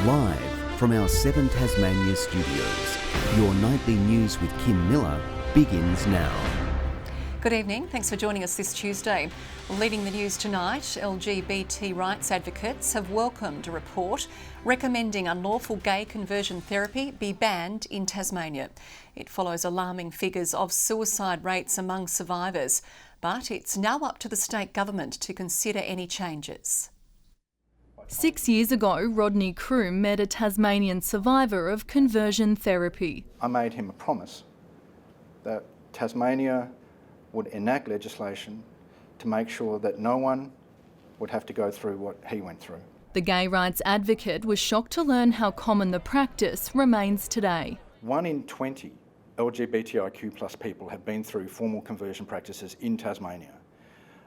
Live from our 7 Tasmania studios, your nightly news with Kim Miller begins now. Good evening, thanks for joining us this Tuesday. Leading the news tonight, LGBT rights advocates have welcomed a report recommending unlawful gay conversion therapy be banned in Tasmania. It follows alarming figures of suicide rates among survivors, but it's now up to the state government to consider any changes. 6 years ago, Rodney Croom met a Tasmanian survivor of conversion therapy. I made him a promise that Tasmania would enact legislation to make sure that no one would have to go through what he went through. The gay rights advocate was shocked to learn how common the practice remains today. 1 in 20 LGBTIQ+ people have been through formal conversion practices in Tasmania,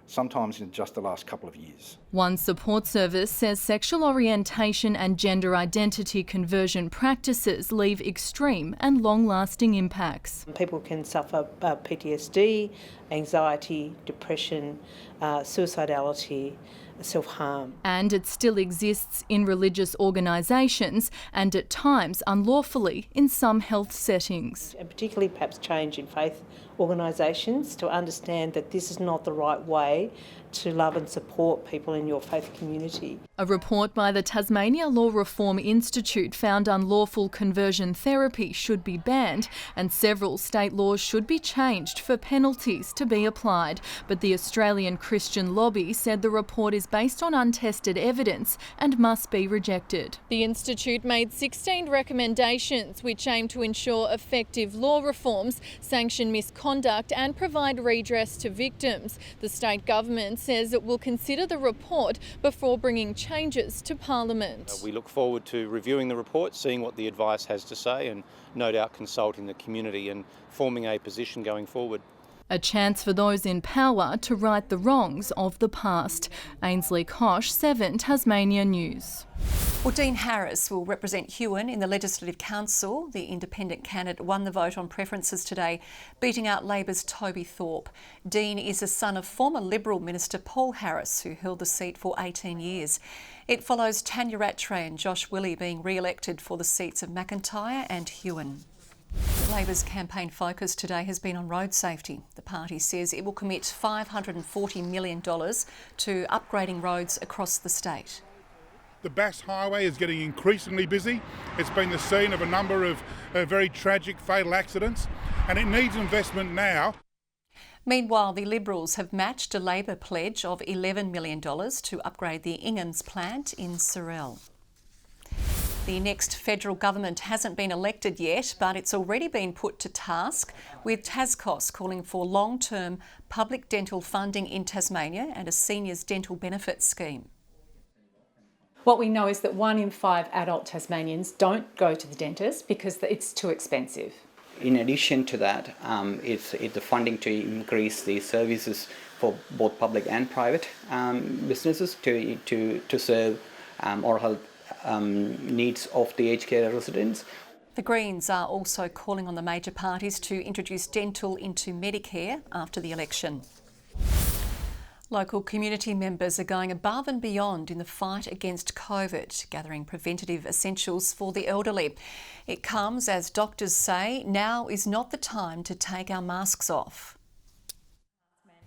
sometimes in just the last couple of years. One support service says sexual orientation and gender identity conversion practices leave extreme and long-lasting impacts. People can suffer PTSD, anxiety, depression, suicidality, self-harm. And it still exists in religious organisations and at times unlawfully in some health settings. And particularly perhaps change in faith organisations to understand that this is not the right way to love and support people in your faith community. A report by the Tasmania Law Reform Institute found unlawful conversion therapy should be banned and several state laws should be changed for penalties to be applied. But the Australian Christian Lobby said the report is based on untested evidence and must be rejected. The Institute made 16 recommendations which aim to ensure effective law reforms, sanction misconduct and provide redress to victims. The state government says it will consider the report before bringing changes to Parliament. We look forward to reviewing the report, seeing what the advice has to say and no doubt consulting the community and forming a position going forward. A chance for those in power to right the wrongs of the past. Ainsley Kosh, 7 Tasmania News. Well, Dean Harris will represent Hewin in the Legislative Council. The independent candidate won the vote on preferences today, beating out Labor's Toby Thorpe. Dean is a son of former Liberal Minister Paul Harris, who held the seat for 18 years. It follows Tanya Rattray and Josh Willey being re-elected for the seats of McIntyre and Hewin. Labor's campaign focus today has been on road safety. The party says it will commit $540 million to upgrading roads across the state. The Bass Highway is getting increasingly busy. It's been the scene of a number of very tragic, fatal accidents, and it needs investment now. Meanwhile, the Liberals have matched a Labor pledge of $11 million to upgrade the Inghams plant in Sorell. The next federal government hasn't been elected yet, but it's already been put to task, with TASCOS calling for long-term public dental funding in Tasmania and a seniors dental benefits scheme. What we know is that 1 in 5 adult Tasmanians don't go to the dentist because it's too expensive. In addition to that, it's the funding to increase the services for both public and private businesses to serve oral health needs of the aged care residents. The Greens are also calling on the major parties to introduce dental into Medicare after the election. Local community members are going above and beyond in the fight against COVID, gathering preventative essentials for the elderly. It comes as doctors say now is not the time to take our masks off.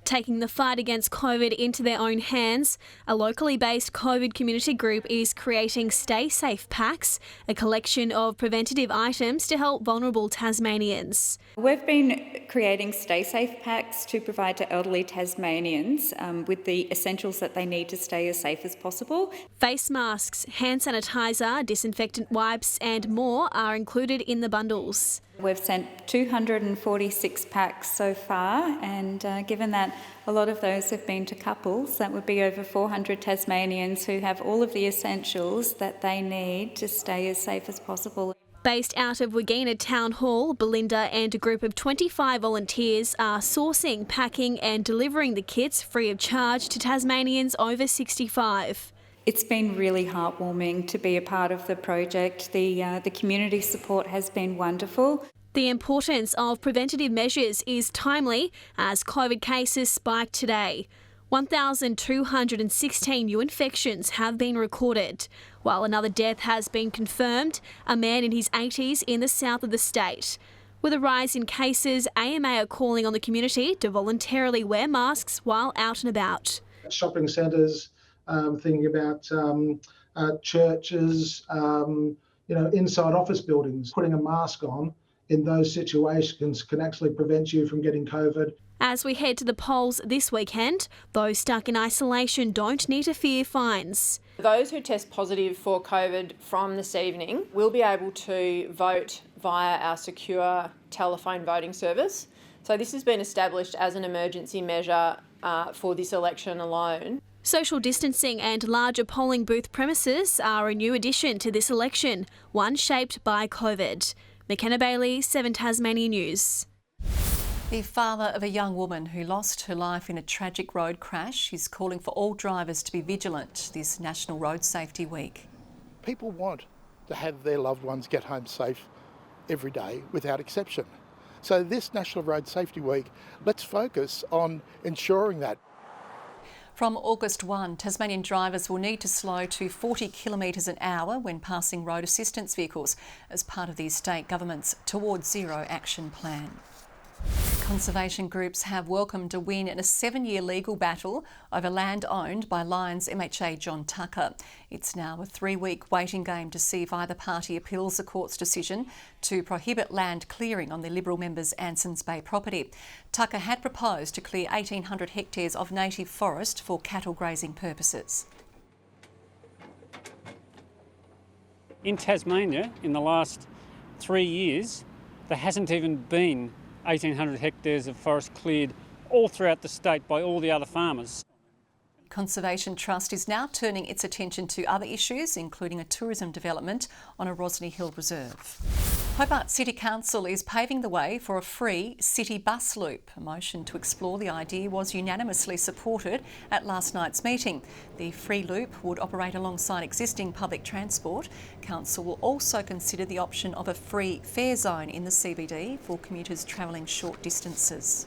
Taking the fight against COVID into their own hands, a locally based COVID community group is creating Stay Safe packs, a collection of preventative items to help vulnerable Tasmanians. We've been creating Stay Safe packs to provide to elderly Tasmanians with the essentials that they need to stay as safe as possible. Face masks, hand sanitizer, disinfectant wipes and more are included in the bundles. We've sent 246 packs so far, and given that a lot of those have been to couples, that would be over 400 Tasmanians who have all of the essentials that they need to stay as safe as possible. Based out of Wagina Town Hall, Belinda and a group of 25 volunteers are sourcing, packing and delivering the kits free of charge to Tasmanians over 65. It's been really heartwarming to be a part of the project. The community support has been wonderful. The importance of preventative measures is timely as COVID cases spiked today. 1,216 new infections have been recorded. While another death has been confirmed, a man in his 80s in the south of the state. With a rise in cases, AMA are calling on the community to voluntarily wear masks while out and about. Shopping centres, thinking about churches, inside office buildings. Putting a mask on in those situations can actually prevent you from getting COVID. As we head to the polls this weekend, those stuck in isolation don't need to fear fines. Those who test positive for COVID from this evening will be able to vote via our secure telephone voting service. So this has been established as an emergency measure for this election alone. Social distancing and larger polling booth premises are a new addition to this election, one shaped by COVID. McKenna Bailey, 7 Tasmanian News. The father of a young woman who lost her life in a tragic road crash is calling for all drivers to be vigilant this National Road Safety Week. People want to have their loved ones get home safe every day without exception. So this National Road Safety Week, let's focus on ensuring that. From August 1, Tasmanian drivers will need to slow to 40 kilometres an hour when passing road assistance vehicles as part of the state government's Towards Zero action plan. Conservation groups have welcomed a win in a 7-year legal battle over land owned by Lions MHA John Tucker. It's now a 3-week waiting game to see if either party appeals the court's decision to prohibit land clearing on the Liberal member's Ansons Bay property. Tucker had proposed to clear 1,800 hectares of native forest for cattle grazing purposes. In Tasmania, in the last 3 years, there hasn't even been 1,800 hectares of forest cleared all throughout the state by all the other farmers. Conservation Trust is now turning its attention to other issues, including a tourism development on a Rosny Hill reserve. Hobart City Council is paving the way for a free city bus loop. A motion to explore the idea was unanimously supported at last night's meeting. The free loop would operate alongside existing public transport. Council will also consider the option of a free fare zone in the CBD for commuters travelling short distances.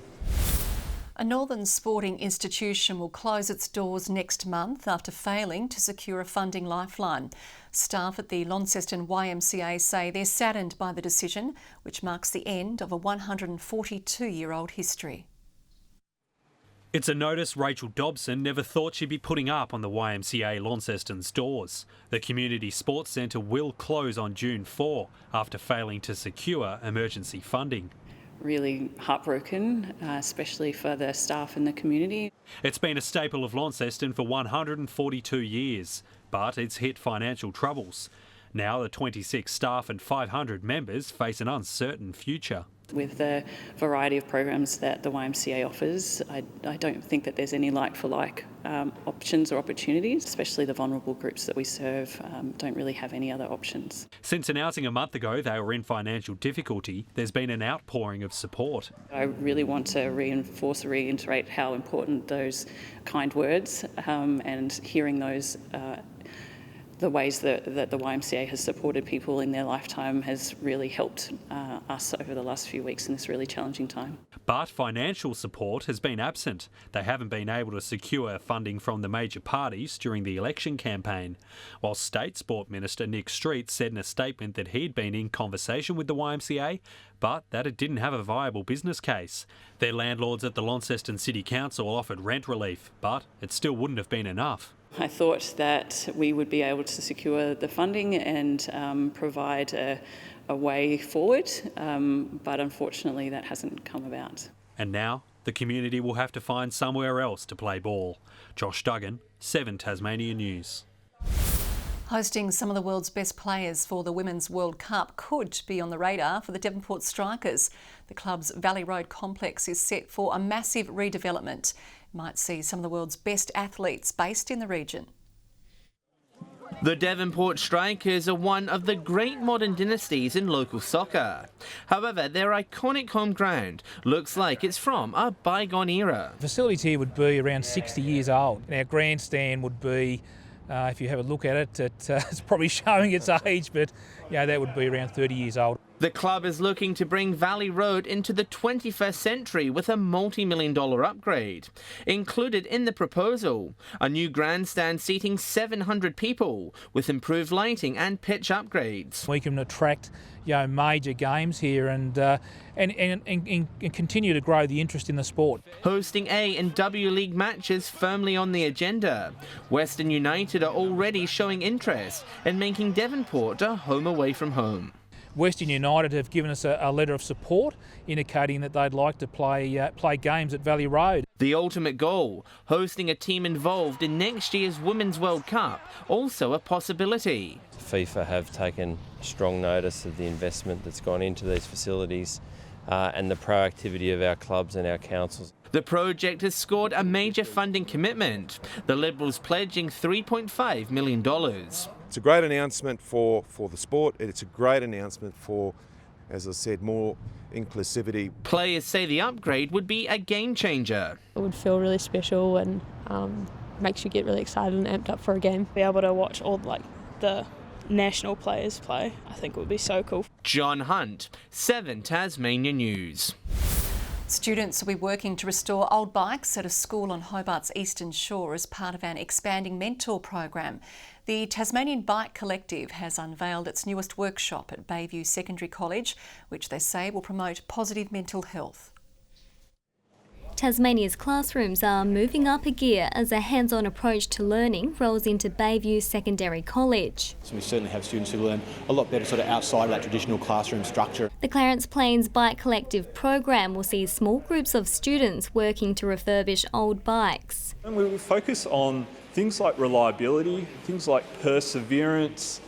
A northern sporting institution will close its doors next month after failing to secure a funding lifeline. Staff at the Launceston YMCA say they're saddened by the decision, which marks the end of a 142-year-old history. It's a notice Rachel Dobson never thought she'd be putting up on the YMCA Launceston's doors. The community sports centre will close on June 4 after failing to secure emergency funding. Really heartbroken, especially for the staff and the community. It's been a staple of Launceston for 142 years, but it's hit financial troubles. Now the 26 staff and 500 members face an uncertain future. With the variety of programs that the YMCA offers, I don't think that there's any like-for-like options or opportunities, especially the vulnerable groups that we serve don't really have any other options. Since announcing a month ago they were in financial difficulty, there's been an outpouring of support. I really want to reiterate how important those kind words and hearing those the ways that the YMCA has supported people in their lifetime has really helped us over the last few weeks in this really challenging time. But financial support has been absent. They haven't been able to secure funding from the major parties during the election campaign. While State Sport Minister Nick Street said in a statement that he'd been in conversation with the YMCA, but that it didn't have a viable business case. Their landlords at the Launceston City Council offered rent relief, but it still wouldn't have been enough. I thought that we would be able to secure the funding and provide a way forward, but unfortunately that hasn't come about. And now the community will have to find somewhere else to play ball. Josh Duggan, 7 Tasmanian News. Hosting some of the world's best players for the Women's World Cup could be on the radar for the Devonport Strikers. The club's Valley Road complex is set for a massive redevelopment. It might see some of the world's best athletes based in the region. The Devonport Strikers are one of the great modern dynasties in local soccer. However, their iconic home ground looks like it's from a bygone era. The facilities here would be around 60 years old. Our grandstand would be, if you have a look at it, it's probably showing its age, but that would be around 30 years old. The club is looking to bring Valley Road into the 21st century with a multi-million-dollar upgrade. Included in the proposal, a new grandstand seating 700 people with improved lighting and pitch upgrades. We can attract, major games here and continue to grow the interest in the sport. Hosting A and W League matches firmly on the agenda. Western United are already showing interest in making Devonport a home away from home. Western United have given us a letter of support indicating that they'd like to play games at Valley Road. The ultimate goal, hosting a team involved in next year's Women's World Cup, also a possibility. FIFA have taken strong notice of the investment that's gone into these facilities and the proactivity of our clubs and our councils. The project has scored a major funding commitment, the Liberals pledging $3.5 million. It's a great announcement for the sport. It's a great announcement for, as I said, more inclusivity. Players say the upgrade would be a game changer. It would feel really special and makes you get really excited and amped up for a game. Be able to watch all the national players play, I think would be so cool. John Hunt, 7 Tasmania News. Students will be working to restore old bikes at a school on Hobart's eastern shore as part of an expanding mentor program. The Tasmanian Bike Collective has unveiled its newest workshop at Bayview Secondary College, which they say will promote positive mental health. Tasmania's classrooms are moving up a gear as a hands-on approach to learning rolls into Bayview Secondary College. So we certainly have students who learn a lot better sort of outside of that traditional classroom structure. The Clarence Plains Bike Collective program will see small groups of students working to refurbish old bikes. And we will focus on things like reliability, things like perseverance,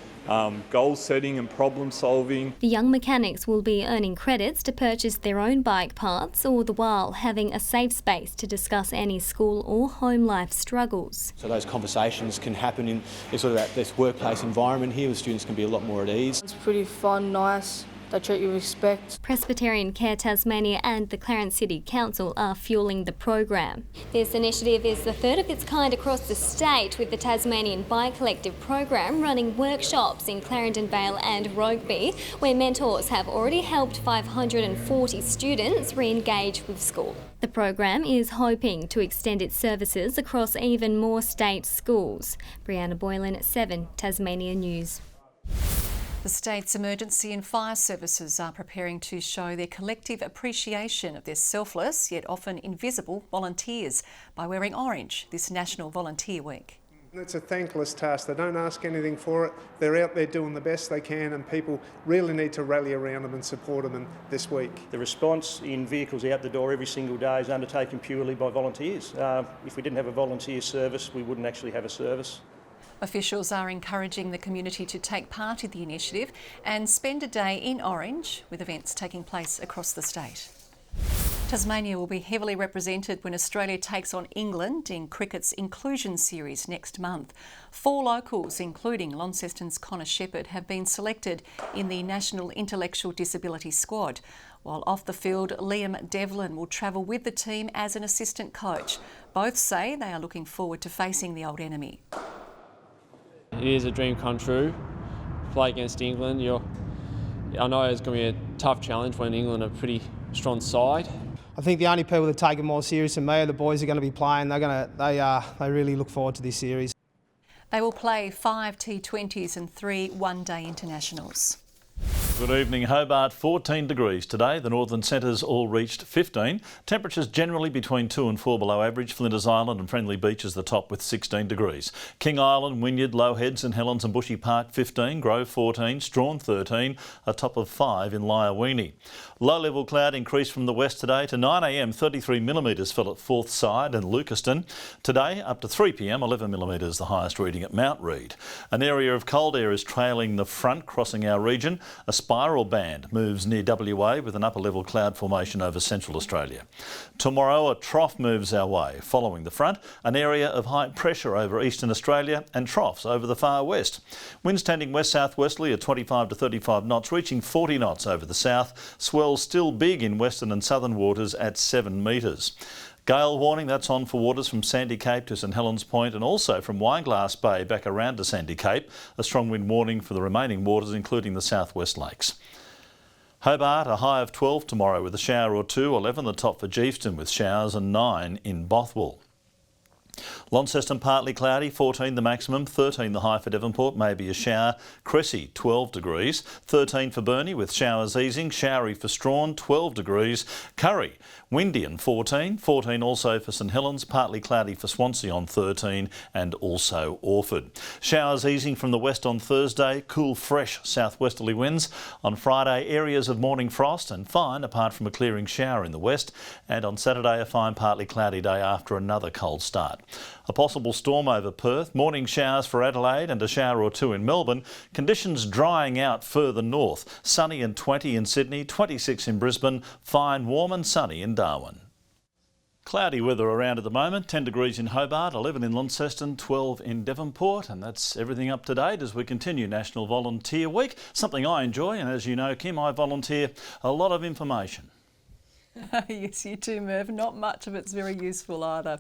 goal setting and problem solving. The young mechanics will be earning credits to purchase their own bike parts, all the while having a safe space to discuss any school or home life struggles. So those conversations can happen in sort of this workplace environment here where students can be a lot more at ease. It's pretty fun, nice. They treat you with respect. Presbyterian Care Tasmania and the Clarence City Council are fuelling the program. This initiative is the third of its kind across the state, with the Tasmanian Bike Collective program running workshops in Clarendon Vale and Rugby, where mentors have already helped 540 students re-engage with school. The program is hoping to extend its services across even more state schools. Brianna Boylan, 7 Tasmania News. The state's emergency and fire services are preparing to show their collective appreciation of their selfless yet often invisible volunteers by wearing orange this National Volunteer Week. It's a thankless task. They don't ask anything for it. They're out there doing the best they can, and people really need to rally around them and support them this week. The response in vehicles out the door every single day is undertaken purely by volunteers. If we didn't have a volunteer service, we wouldn't actually have a service. Officials are encouraging the community to take part in the initiative and spend a day in orange, with events taking place across the state. Tasmania will be heavily represented when Australia takes on England in cricket's Inclusion Series next month. 4 locals, including Launceston's Connor Shepherd, have been selected in the National Intellectual Disability Squad, while off the field, Liam Devlin will travel with the team as an assistant coach. Both say they are looking forward to facing the old enemy. It is a dream come true. Play against England. I know it's going to be a tough challenge when England are a pretty strong side. I think the only people that take it more serious than me are the boys who are going to be playing. They really look forward to this series. They will play 5 T20s and 3 one-day internationals. Good evening. Hobart, 14 degrees today. The northern centres all reached 15. Temperatures generally between 2 and 4 below average. Flinders Island and Friendly Beach is the top with 16 degrees. King Island, Wynyard, Low Head, St Helens and Bushy Park 15. Grove 14. Strawn 13. A top of 5 in Lyawini. Low-level cloud increased from the west today. To 9 a.m, 33 millimetres fell at Forthside and Lucaston. Today, up to 3 p.m, 11 millimetres, the highest reading at Mount Reid. An area of cold air is trailing the front, crossing our region. A spiral band moves near WA with an upper level cloud formation over central Australia. Tomorrow a trough moves our way. Following the front, an area of high pressure over eastern Australia and troughs over the far west. Winds tending west-southwesterly at 25 to 35 knots, reaching 40 knots over the south. Swells still big in western and southern waters at 7 metres. Gale warning, that's on for waters from Sandy Cape to St Helens Point and also from Wineglass Bay back around to Sandy Cape. A strong wind warning for the remaining waters, including the southwest lakes. Hobart, a high of 12 tomorrow with a shower or two. 11 the top for Geefston with showers and 9 in Bothwell. Launceston partly cloudy, 14 the maximum, 13 the high for Devonport, maybe a shower. Cressy 12 degrees, 13 for Burnie with showers easing, showery for Strawn 12 degrees. Curry windy and 14, 14 also for St Helens, partly cloudy for Swansea on 13 and also Orford. Showers easing from the west on Thursday, cool fresh southwesterly winds. On Friday areas of morning frost and fine apart from a clearing shower in the west, and on Saturday a fine partly cloudy day after another cold start. A possible storm over Perth, morning showers for Adelaide and a shower or two in Melbourne. Conditions drying out further north. Sunny and 20 in Sydney, 26 in Brisbane, fine, warm and sunny in Darwin. Cloudy weather around at the moment, 10 degrees in Hobart, 11 in Launceston, 12 in Devonport, and that's everything up to date as we continue National Volunteer Week. Something I enjoy, and as you know, Kim, I volunteer a lot of information. Yes, you too, Merv. Not much of it's very useful either.